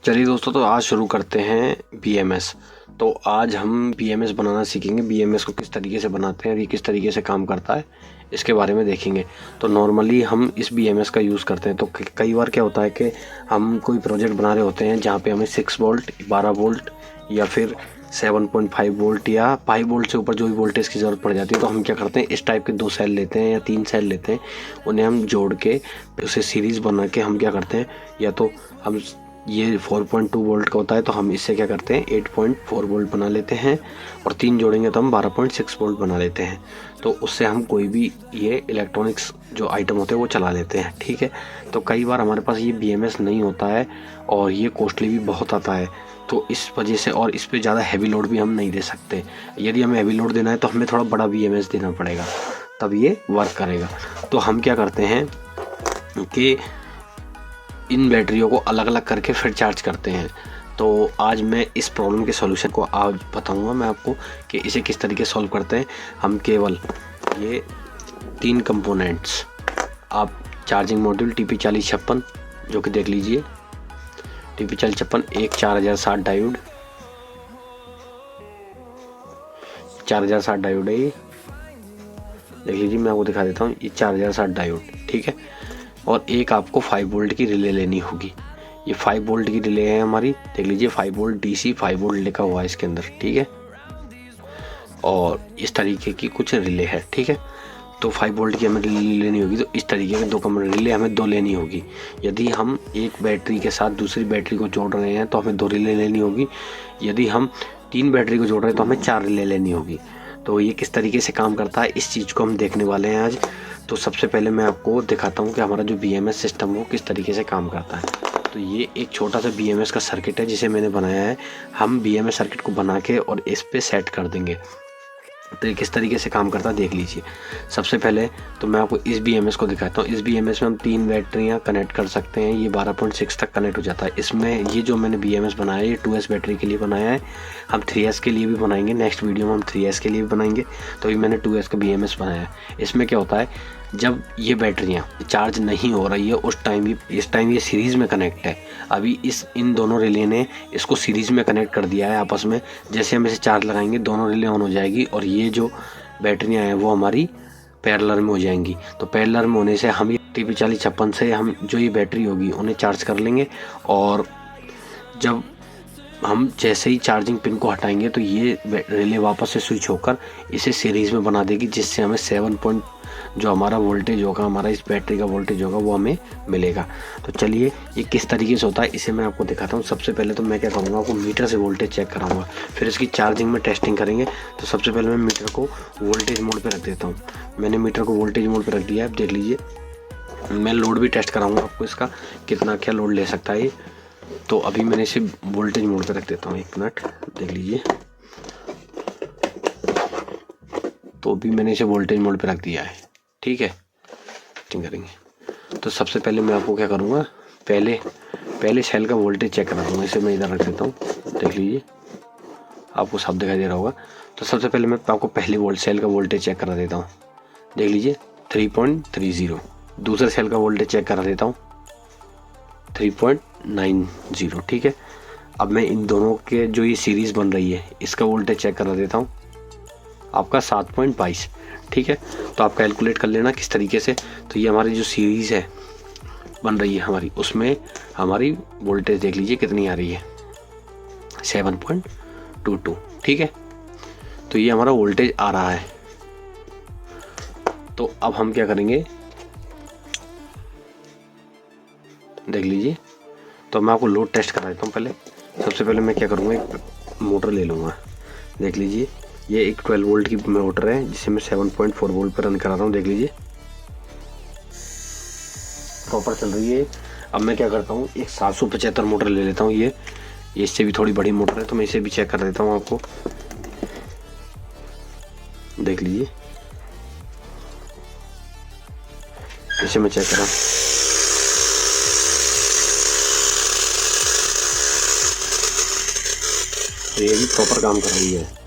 चलिए दोस्तों, तो आज शुरू करते हैं BMS। तो आज हम BMS बनाना सीखेंगे। BMS को किस तरीके से बनाते हैं और ये किस तरीके से काम करता है इसके बारे में देखेंगे। तो नॉर्मली हम इस BMS का यूज़ करते हैं। तो कई बार क्या होता है कि हम कोई प्रोजेक्ट बना रहे होते हैं जहाँ पे हमें 6 वोल्ट, 12 वोल्ट या फिर 7.5 वोल्ट या 5 वोल्ट से ऊपर जो भी वोल्टेज की ज़रूरत पड़ जाती है। तो हम क्या करते हैं, इस टाइप के 2 सेल लेते हैं या 3 सेल लेते हैं, उन्हें हम जोड़ के उसे सीरीज़ बना के हम क्या करते हैं, या तो हम ये 4.2 वोल्ट का होता है तो हम इससे क्या करते हैं 8.4 वोल्ट बना लेते हैं, और 3 जोड़ेंगे तो हम 12.6 वोल्ट बना लेते हैं। तो उससे हम कोई भी ये इलेक्ट्रॉनिक्स जो आइटम होते हैं वो चला लेते हैं। ठीक है। तो कई बार हमारे पास ये BMS नहीं होता है और ये कॉस्टली भी बहुत आता है, तो इस वजह से, और इस पर ज़्यादा हैवी लोड भी हम नहीं दे सकते। यदि हमें हैवी लोड देना है तो हमें थोड़ा बड़ा BMS देना पड़ेगा, तब ये वर्क करेगा। तो हम क्या करते हैं कि इन बैटरियों को अलग अलग करके फिर चार्ज करते हैं। तो आज मैं इस प्रॉब्लम के सॉल्यूशन को आज बताऊंगा मैं आपको कि इसे किस तरीके से सॉल्व करते हैं। हम केवल ये 3 कंपोनेंट्स, आप चार्जिंग मॉड्यूल TP4056 जो कि देख लीजिए, TP4056 एक 4060 डायोड, 4060 डायोड है ये, देख लीजिए, मैं आपको दिखा देता हूँ। ये 4060 डायोड, ठीक है। और एक आपको 5 वोल्ट की रिले लेनी होगी। ये 5 वोल्ट की रिले है हमारी, देख लीजिए, 5 वोल्ट DC, 5 वोल्ट लिखा हुआ है इसके अंदर, ठीक है। और इस तरीके की कुछ रिले है, ठीक है। तो 5 वोल्ट की हमें रिले लेनी होगी, तो इस तरीके के 2 कमरे रिले हमें 2 लेनी होगी। यदि हम एक बैटरी के साथ दूसरी बैटरी को जोड़ रहे हैं तो हमें 2 रिले लेनी होगी। यदि हम 3 बैटरी को जोड़ रहे हैं तो हमें 4 रिले लेनी होगी। तो ये किस तरीके से काम करता है, इस चीज़ को हम देखने वाले हैं आज। तो सबसे पहले मैं आपको दिखाता हूँ कि हमारा जो BMS सिस्टम वो किस तरीके से काम करता है। तो ये एक छोटा सा BMS का सर्किट है जिसे मैंने बनाया है। हम BMS सर्किट को बना के और इस पे सेट कर देंगे। तो ये किस तरीके से काम करता है देख लीजिए। सबसे पहले तो मैं आपको इस BMS को दिखाता हूँ। इस BMS में हम 3 बैटरियाँ कनेक्ट कर सकते हैं। ये 12.6 तक कनेक्ट हो जाता है। इसमें ये जो मैंने BMS बनाया है ये 2S बैटरी के लिए बनाया है। हम 3S के लिए भी बनाएंगे, नेक्स्ट वीडियो में हम 3S के लिए भी बनाएंगे। तो ये मैंने 2S का BMS बनाया है। इसमें क्या होता है, जब ये बैटरियाँ चार्ज नहीं हो रही है इस टाइम ये सीरीज़ में कनेक्ट है। अभी इन दोनों रिले ने इसको सीरीज़ में कनेक्ट कर दिया है आपस में। जैसे हम इसे चार्ज लगाएंगे दोनों रिले ऑन हो जाएगी और ये जो बैटरियाँ हैं वो हमारी पैरेलल में हो जाएंगी। तो पैरेलल में होने से हम ये TP4056 से हम जो ये बैटरी होगी उन्हें चार्ज कर लेंगे, और जब हम जैसे ही चार्जिंग पिन को हटाएंगे तो ये रिले वापस से स्विच होकर इसे सीरीज़ में बना देगी, जिससे हमें 7 जो हमारा वोल्टेज होगा, हमारा इस बैटरी का वोल्टेज होगा वो हमें मिलेगा। तो चलिए ये किस तरीके से होता है इसे मैं आपको दिखाता हूँ। सबसे पहले तो मैं क्या करूँगा, आपको मीटर से वोल्टेज चेक कराऊंगा, फिर इसकी चार्जिंग में टेस्टिंग करेंगे। तो सबसे पहले मैं मीटर को वोल्टेज मोड पर रख देता हूँ। मैंने मीटर को वोल्टेज मोड पर रख दिया है, आप देख लीजिए। मैं लोड भी टेस्ट कराऊँगा आपको, इसका कितना क्या लोड ले सकता है ये। तो अभी मैंने इसे वोल्टेज मोड पे रख देता हूँ, 1 मिनट, देख लीजिए। तो अभी मैंने इसे वोल्टेज मोड पे रख दिया है, ठीक है। करेंगे तो सबसे पहले मैं आपको क्या करूँगा, पहले सेल का वोल्टेज चेक करा दूँगा। इसे मैं इधर रख देता हूँ, देख लीजिए, आपको सब दिखाई दे रहा होगा। तो सबसे पहले मैं आपको पहली सेल का वोल्टेज चेक करा देता हूँ, देख लीजिए, 3.30। दूसरे सेल का वोल्टेज चेक करा देता हूँ, 3.90, ठीक है। अब मैं इन दोनों के जो ये सीरीज़ बन रही है इसका वोल्टेज चेक करा देता हूँ, आपका 7.22, ठीक है। तो आप कैलकुलेट कर लेना किस तरीके से। तो ये हमारी जो सीरीज़ है बन रही है हमारी, उसमें हमारी वोल्टेज देख लीजिए कितनी आ रही है, 7.22, ठीक है। तो ये हमारा वोल्टेज आ रहा है। तो अब हम क्या करेंगे, देख लीजिए। तो मैं आपको लोड टेस्ट करा देता हूँ। सबसे पहले मैं क्या करूँगा, एक मोटर ले लूँगा, देख लीजिए। ये एक 12 वोल्ट की मोटर है जिसे मैं 7.4 वोल्ट पर रन करा रहा हूँ, देख लीजिए, प्रॉपर चल रही है। अब मैं क्या करता हूँ, एक 775 मोटर ले लेता हूँ। ये इससे भी थोड़ी बड़ी मोटर है, तो मैं इसे भी चेक कर देता हूँ आपको, देख लीजिए। इसे मैं चेक करा, तो ये भी प्रॉपर काम कर रही है।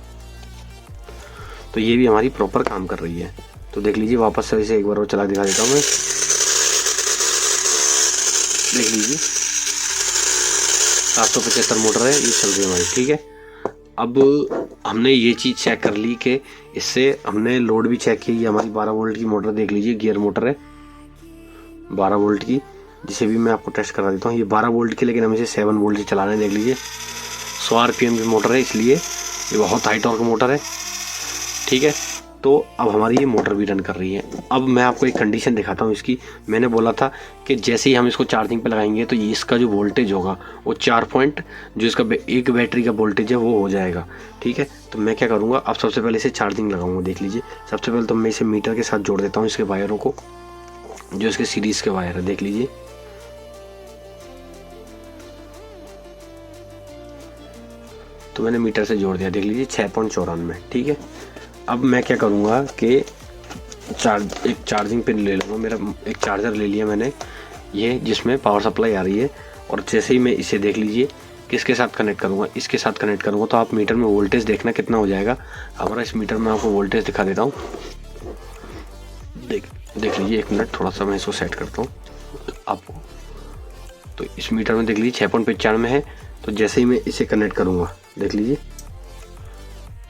तो ये भी हमारी प्रॉपर काम कर रही है। तो देख लीजिए, वापस से इसे एक बार और चला दिखा देता हूँ मैं, देख लीजिए। 775 मोटर है, ये चल रही है हमारी, ठीक है। अब हमने ये चीज़ चेक कर ली कि इससे हमने लोड भी चेक की। ये हमारी 12 वोल्ट की मोटर देख लीजिए, गियर मोटर है 12 वोल्ट की, जिसे भी मैं आपको टेस्ट करा देता हूँ। ये 12 वोल्ट की, लेकिन हम इसे 7 वोल्ट से चला रहे हैं, देख लीजिए। 100 RPM की मोटर है, इसलिए ये बहुत हाई टॉर्क मोटर है, ठीक है। तो अब हमारी ये मोटर भी रन कर रही है। अब मैं आपको एक कंडीशन दिखाता हूँ इसकी। मैंने बोला था कि जैसे ही हम इसको चार्जिंग पे लगाएंगे तो ये इसका जो वोल्टेज होगा वो 4 पॉइंट, जो इसका एक बैटरी का वोल्टेज है वो हो जाएगा, ठीक है। तो मैं क्या करूँगा, अब सबसे पहले इसे चार्जिंग लगाऊंगा, देख लीजिए। सबसे पहले तो मैं इसे मीटर के साथ जोड़ देता हूँ, इसके वायरों को, जो इसके सीरीज़ के वायर है, देख लीजिए। तो मैंने मीटर से जोड़ दिया, देख लीजिए 6.94, ठीक है। अब मैं क्या करूँगा कि एक चार्जिंग पिन ले लूँगा। मेरा एक चार्जर ले लिया मैंने, ये जिसमें पावर सप्लाई आ रही है। और जैसे ही मैं इसे, देख लीजिए, किसके साथ कनेक्ट करूँगा, इसके साथ कनेक्ट करूँगा, तो आप मीटर में वोल्टेज देखना कितना हो जाएगा हमारा। इस मीटर में आपको वोल्टेज दिखा देता हूँ, देख लीजिए। 1 मिनट, थोड़ा सा मैं इसको सेट करता हूँ आपको। तो इस मीटर में देख लीजिए 6.95 है। तो जैसे ही मैं इसे कनेक्ट करूँगा, देख लीजिए,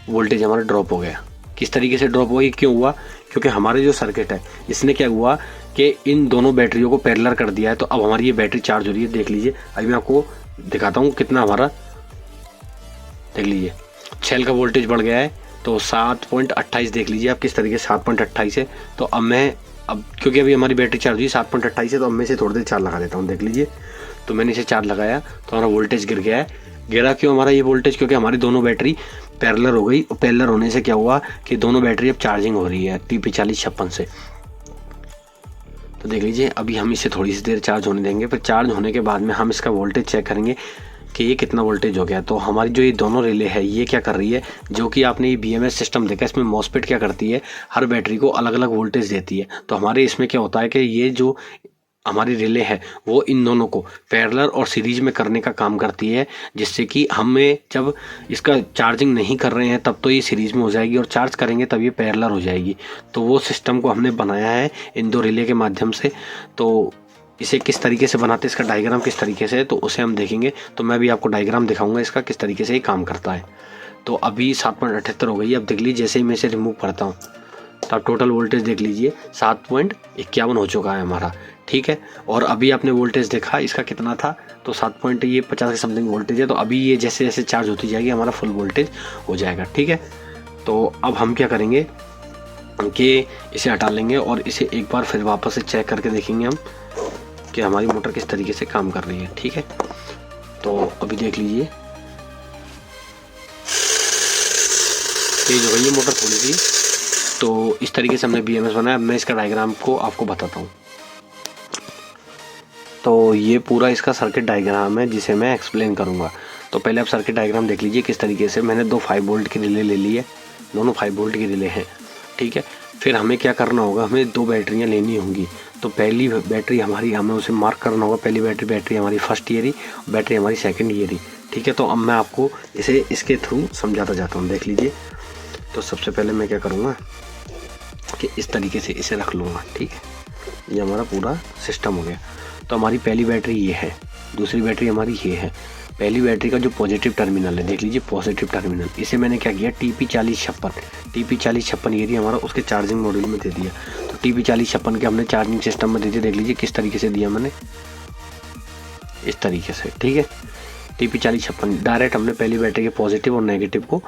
वोल्टेज हमारा ड्रॉप हो गया। किस तरीके से ड्रॉप हुआ, ये क्यों हुआ? क्योंकि हमारे जो सर्किट है इसने क्या हुआ कि इन दोनों बैटरियों को पैरेलल कर दिया है। तो अब हमारी ये बैटरी चार्ज हो रही है, देख लीजिए। अभी मैं आपको दिखाता हूँ कितना हमारा, देख लीजिए, सेल का वोल्टेज बढ़ गया है। तो 7.28 देख लीजिए आप किस तरीके से, 7.28 है। तो अब क्योंकि अभी हमारी बैटरी चार्ज हुई 7.28 है, तो अब मैं इसे थोड़ी देर चार्ज लगा देता हूँ, देख लीजिए। तो मैंने इसे चार्ज लगाया तो हमारा वोल्टेज गिर गया है। गिरा क्यों हमारा ये वोल्टेज? क्योंकि हमारी दोनों बैटरी पैरेलल हो गई। और पैरेलल होने से क्या हुआ कि दोनों बैटरी अब चार्जिंग हो रही है TP4056 से। तो देख लीजिए, अभी हम इसे थोड़ी सी देर चार्ज होने देंगे। फिर चार्ज होने के बाद में हम इसका वोल्टेज चेक करेंगे कि ये कितना वोल्टेज हो गया। तो हमारी जो ये दोनों रिले है ये क्या कर रही है, जो कि आपने ये BMS सिस्टम देखा, इसमें मॉसफेट क्या करती है, हर बैटरी को अलग अलग वोल्टेज देती है। तो हमारे इसमें क्या होता है कि ये जो हमारी रिले है वो इन दोनों को पैरेलल और सीरीज में करने का काम करती है, जिससे कि हमें जब इसका चार्जिंग नहीं कर रहे हैं तब तो ये सीरीज में हो जाएगी, और चार्ज करेंगे तब ये पैरेलल हो जाएगी। तो वो सिस्टम को हमने बनाया है इन दो रिले के माध्यम से। तो इसे किस तरीके से बनाते हैं, इसका डायग्राम किस तरीके से है, तो उसे हम देखेंगे। तो मैं भी आपको डायग्राम दिखाऊंगा इसका किस तरीके से ये काम करता है। तो अभी 7.78 हो गई है। अब देख लीजिए, जैसे ही मैं इसे रिमूव करता हूँ तो आप टोटल वोल्टेज देख लीजिए 7.51 हो चुका है हमारा, ठीक है। और अभी आपने वोल्टेज देखा इसका कितना था, तो 7.50 के समथिंग वोल्टेज है। तो अभी ये जैसे जैसे चार्ज होती जाएगी हमारा फुल वोल्टेज हो जाएगा, ठीक है। तो अब हम क्या करेंगे कि इसे हटा लेंगे और इसे एक बार फिर वापस से चेक करके देखेंगे हम कि हमारी मोटर किस तरीके से काम कर रही है, ठीक है। तो अभी देख लीजिए, तेज हो गई ये मोटर थोड़ी सी। तो इस तरीके से हमने BMS बनाया। मैं इसका डायग्राम को आपको बताता हूँ। तो ये पूरा इसका सर्किट डायग्राम है जिसे मैं एक्सप्लेन करूँगा। तो पहले आप सर्किट डायग्राम देख लीजिए किस तरीके से। मैंने 2 5 वोल्ट की रिले ले ली है, दोनों 5 वोल्ट की रिले हैं, ठीक है। फिर हमें क्या करना होगा, हमें 2 बैटरियाँ लेनी होंगी। तो पहली बैटरी हमारी, हमें उसे मार्क करना होगा। पहली बैटरी हमारी फर्स्ट ईयर, बैटरी हमारी सेकेंड ईयर, ठीक है। तो अब मैं आपको इसे इसके थ्रू समझाता जाता हूँ, देख लीजिए। तो सबसे पहले मैं क्या करूँगा कि इस तरीके से इसे रख लूँगा, ठीक है। ये हमारा पूरा सिस्टम हो गया। तो हमारी पहली बैटरी ये है, दूसरी बैटरी हमारी ये है। पहली बैटरी का जो पॉजिटिव टर्मिनल है, देख लीजिए पॉजिटिव टर्मिनल, इसे मैंने क्या किया, TP4056 ये हमारा उसके चार्जिंग मॉड्यूल में दे दिया। तो TP4056 के हमने चार्जिंग सिस्टम में दे दिया, देख लीजिए किस तरीके से दिया मैंने, इस तरीके से, ठीक है। TP4056 डायरेक्ट हमने पहली बैटरी के पॉजिटिव और नेगेटिव को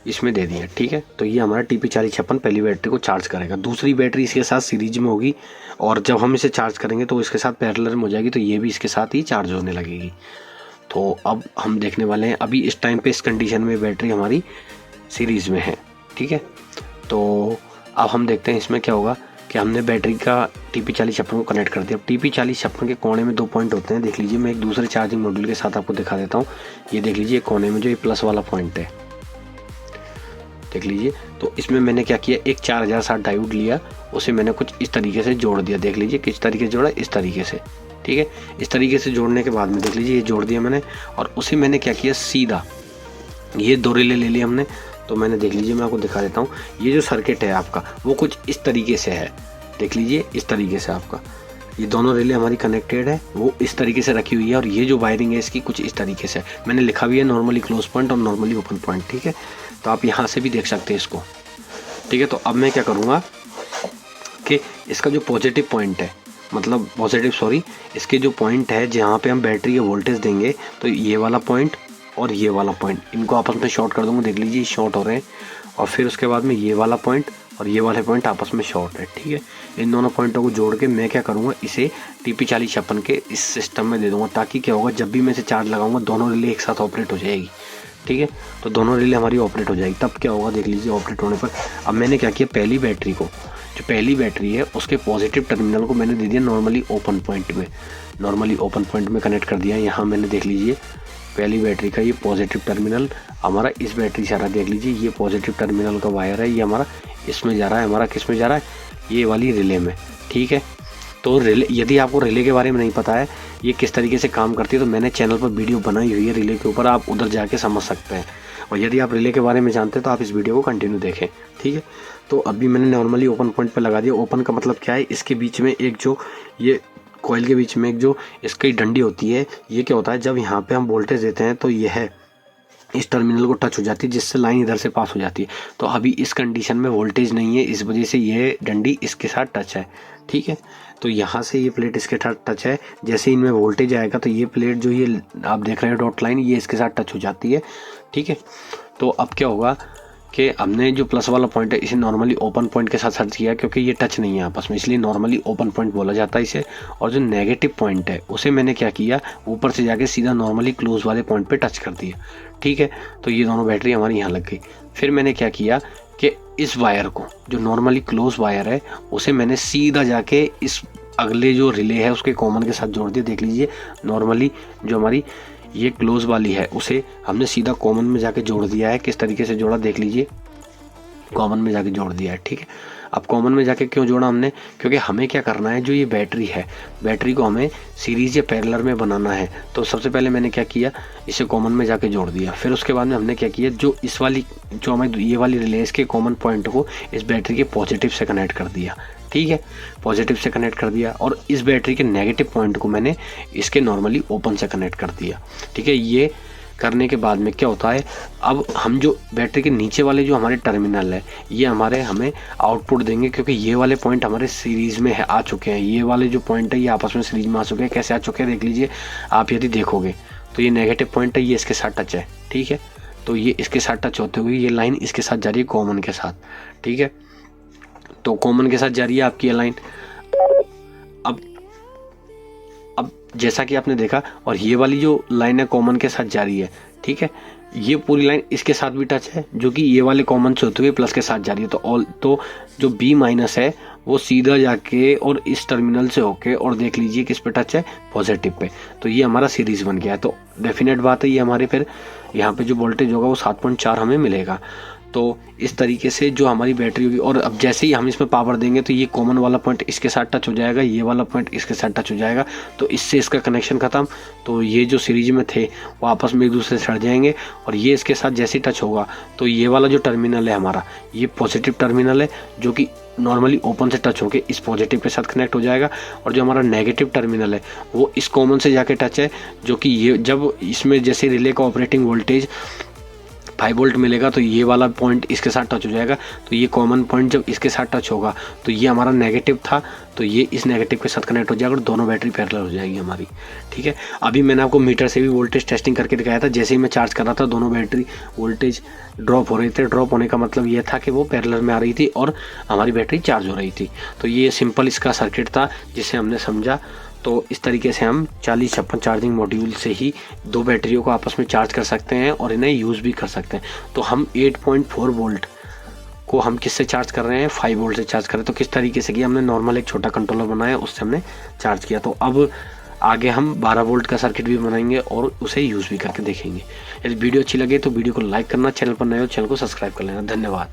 इसमें दे दिया, ठीक है। तो ये हमारा TP4056 पहली बैटरी को चार्ज करेगा। दूसरी बैटरी इसके साथ सीरीज में होगी और जब हम इसे चार्ज करेंगे तो इसके साथ पैरेलल में हो जाएगी। तो ये भी इसके साथ ही चार्ज होने लगेगी। तो अब हम देखने वाले हैं, अभी इस टाइम पे इस कंडीशन में बैटरी हमारी सीरीज में है, ठीक है। तो अब हम देखते हैं इसमें क्या होगा कि हमने बैटरी का TP4056 को कनेक्ट कर दिया। अब TP4056 के कोने में 2 पॉइंट होते हैं, देख लीजिए। मैं एक दूसरे चार्जिंग मॉड्यूल के साथ आपको दिखा देता हूँ। ये देख लीजिए कोने में जो ये प्लस वाला पॉइंट है, देख लीजिए। तो इसमें मैंने क्या किया, एक 4060 डायोड लिया, उसे मैंने कुछ इस तरीके से जोड़ दिया, देख लीजिए किस तरीके से जोड़ा, इस तरीके से, ठीक है। इस तरीके से जोड़ने के बाद में देख लीजिए ये जोड़ दिया मैंने, और उसे मैंने क्या किया, सीधा ये 2 रिले ले लिए हमने। तो मैंने, देख लीजिए, मैं आपको दिखा देता हूँ। ये जो सर्किट है आपका वो कुछ इस तरीके से है, देख लीजिए इस तरीके से आपका ये दोनों रिले हमारी कनेक्टेड है, वो इस तरीके से रखी हुई है और ये जो वायरिंग है इसकी कुछ इस तरीके से मैंने लिखा भी है नॉर्मली क्लोज पॉइंट और नॉर्मली ओपन पॉइंट, ठीक है। तो आप यहाँ से भी देख सकते हैं इसको, ठीक है। तो अब मैं क्या करूँगा कि इसका जो पॉजिटिव पॉइंट है, मतलब इसके जो पॉइंट है जहाँ पे हम बैटरी के वोल्टेज देंगे, तो ये वाला पॉइंट और ये वाला पॉइंट इनको आपस में शॉर्ट कर दूँगा, देख लीजिए शॉर्ट हो रहे हैं। और फिर उसके बाद में ये वाला पॉइंट और ये वाले पॉइंट आपस में शॉर्ट है, ठीक है। इन दोनों पॉइंटों को जोड़ के मैं क्या करूँगा, इसे TP4056 के इस सिस्टम में दे दूँगा, ताकि क्या होगा, जब भी मैं इसे चार्ज लगाऊंगा दोनों रिले एक साथ ऑपरेट हो जाएगी, ठीक है। तो दोनों रिले हमारी ऑपरेट हो जाएगी। तब क्या होगा देख लीजिए, ऑपरेट होने पर अब मैंने क्या किया, पहली बैटरी को, जो पहली बैटरी है उसके पॉजिटिव टर्मिनल को मैंने दे दिया नॉर्मली ओपन पॉइंट में कनेक्ट कर दिया। यहाँ मैंने देख लीजिए पहली बैटरी का ये पॉजिटिव टर्मिनल हमारा इस बैटरी से आ रहा है, देख लीजिए ये पॉजिटिव टर्मिनल का वायर है, ये हमारा इसमें जा रहा है, हमारा किस में जा रहा है, ये वाली रिले में, ठीक है। तो रिले, यदि आपको रिले के बारे में नहीं पता है ये किस तरीके से काम करती है, तो मैंने चैनल पर वीडियो बनाई हुई है रिले के ऊपर, आप उधर जाके समझ सकते हैं। और यदि आप रिले के बारे में जानते हैं तो आप इस वीडियो को कंटिन्यू देखें, ठीक है। तो अभी मैंने नॉर्मली ओपन पॉइंट पर लगा दिया। ओपन का मतलब क्या है, इसके बीच में एक जो ये कॉइल के बीच में एक जो इसकी डंडी होती है, ये क्या होता है, जब यहाँ पे हम वोल्टेज देते हैं तो यह इस टर्मिनल को टच हो जाती है, जिससे लाइन इधर से पास हो जाती है। तो अभी इस कंडीशन में वोल्टेज नहीं है, इस वजह से ये डंडी इसके साथ टच है, ठीक है। तो यहाँ से ये प्लेट इसके साथ टच है, जैसे इनमें वोल्टेज आएगा तो ये प्लेट जो ये आप देख रहे हैं डॉट लाइन, ये इसके साथ टच हो जाती है, ठीक है। तो अब क्या होगा कि हमने जो प्लस वाला पॉइंट है इसे नॉर्मली ओपन पॉइंट के साथ सर्च किया, क्योंकि ये टच नहीं है आपस में, इसलिए नॉर्मली ओपन पॉइंट बोला जाता है इसे। और जो नेगेटिव पॉइंट है उसे मैंने क्या किया, ऊपर से जाके सीधा नॉर्मली क्लोज वाले पॉइंट पे टच कर दिया, ठीक है। तो ये दोनों बैटरी हमारी यहाँ लग गई। फिर मैंने क्या किया कि इस वायर को, जो नॉर्मली क्लोज वायर है, उसे मैंने सीधा जाके इस अगले जो रिले है उसके कॉमन के साथ जोड़ दिया। देख लीजिए नॉर्मली जो हमारी ये क्लोज वाली है उसे हमने सीधा कॉमन में जाके जोड़ दिया है। किस तरीके से जोड़ा देख लीजिए, कॉमन में जाके जोड़ दिया है, ठीक है। अब कॉमन में जाके क्यों जोड़ा हमने, क्योंकि हमें क्या करना है, जो ये बैटरी है, बैटरी को हमें सीरीज या पैरेलल में बनाना है। तो सबसे पहले मैंने क्या किया, इसे कॉमन में जाके जोड़ दिया। फिर उसके बाद में हमने क्या किया, जो इस वाली जो हमें ये वाली रिले के कॉमन पॉइंट को इस बैटरी के पॉजिटिव से कनेक्ट कर दिया, ठीक है। पॉजिटिव से कनेक्ट कर दिया और इस बैटरी के नेगेटिव पॉइंट को मैंने इसके नॉर्मली ओपन से कनेक्ट कर दिया, ठीक है। ये करने के बाद में क्या होता है, अब हम जो बैटरी के नीचे वाले जो हमारे टर्मिनल है, ये हमें आउटपुट देंगे, क्योंकि ये वाले पॉइंट हमारे सीरीज में है, आ चुके हैं। ये वाले जो पॉइंट है ये आपस में सीरीज में आ चुके हैं। कैसे आ चुके हैं देख लीजिए आप, यदि देखोगे तो ये नेगेटिव पॉइंट है, ये इसके साथ टच है, ठीक है। तो ये इसके साथ टच होते हुए ये लाइन इसके साथ जा रही है कॉमन के साथ, ठीक है। तो कॉमन के साथ जा रही है आपकी ये लाइन। अब जैसा कि आपने देखा, और ये वाली जो लाइन है कॉमन के साथ जा रही है, ठीक है। ये पूरी लाइन इसके साथ भी टच है, जो कि ये वाले कॉमन से होते हुए प्लस के साथ जा रही है। तो जो B- है वो सीधा जाके और इस टर्मिनल से होके और देख लीजिए किस पे टच है, पॉजिटिव पे। तो ये हमारा सीरीज बन गया है। तो डेफिनेट बात है ये हमारे फिर यहाँ पे जो वोल्टेज होगा वो 7.4 हमें मिलेगा। तो इस तरीके से जो हमारी बैटरी होगी, और अब जैसे ही हम इसमें पावर देंगे तो ये कॉमन वाला पॉइंट इसके साथ टच हो जाएगा, ये वाला पॉइंट इसके साथ टच हो जाएगा, तो इससे इसका कनेक्शन ख़त्म। तो ये जो सीरीज में थे वो आपस में एक दूसरे से सड़ जाएंगे, और ये इसके साथ जैसे ही टच होगा तो ये वाला जो टर्मिनल है हमारा, ये पॉजिटिव टर्मिनल है, जो कि नॉर्मली ओपन से टच होकर इस पॉजिटिव के साथ कनेक्ट हो जाएगा। और जो हमारा नेगेटिव टर्मिनल है वो इस कॉमन से जाके टच है, जो कि ये जब इसमें जैसे रिले का ऑपरेटिंग वोल्टेज 5 वोल्ट मिलेगा तो ये वाला पॉइंट इसके साथ टच हो जाएगा। तो ये कॉमन पॉइंट जब इसके साथ टच होगा तो ये हमारा नेगेटिव था, तो ये इस नेगेटिव के साथ कनेक्ट हो जाएगा और दोनों बैटरी पैरेलल हो जाएगी हमारी, ठीक है। अभी मैंने आपको मीटर से भी वोल्टेज टेस्टिंग करके दिखाया था। जैसे ही मैं चार्ज कर रहा था दोनों बैटरी वोल्टेज ड्रॉप हो रहे थे। ड्रॉप होने का मतलब ये था कि वो पैरेलल में आ रही थी और हमारी बैटरी चार्ज हो रही थी। तो ये सिंपल इसका सर्किट था जिसे हमने समझा। तो इस तरीके से हम 4056 चार्जिंग मॉड्यूल से ही दो बैटरियों को आपस में चार्ज कर सकते हैं और इन्हें यूज़ भी कर सकते हैं। तो हम 8.4 वोल्ट को हम किससे चार्ज कर रहे हैं, 5 वोल्ट से चार्ज कर रहे हैं। तो किस तरीके से किया, हमने नॉर्मल एक छोटा कंट्रोलर बनाया, उससे हमने चार्ज किया। तो अब आगे हम 12 वोल्ट का सर्किट भी बनाएंगे और उसे यूज़ भी करके देखेंगे। यदि वीडियो अच्छी लगे तो वीडियो को लाइक करना, चैनल पर नए हो चैनल को सब्सक्राइब कर लेना। धन्यवाद।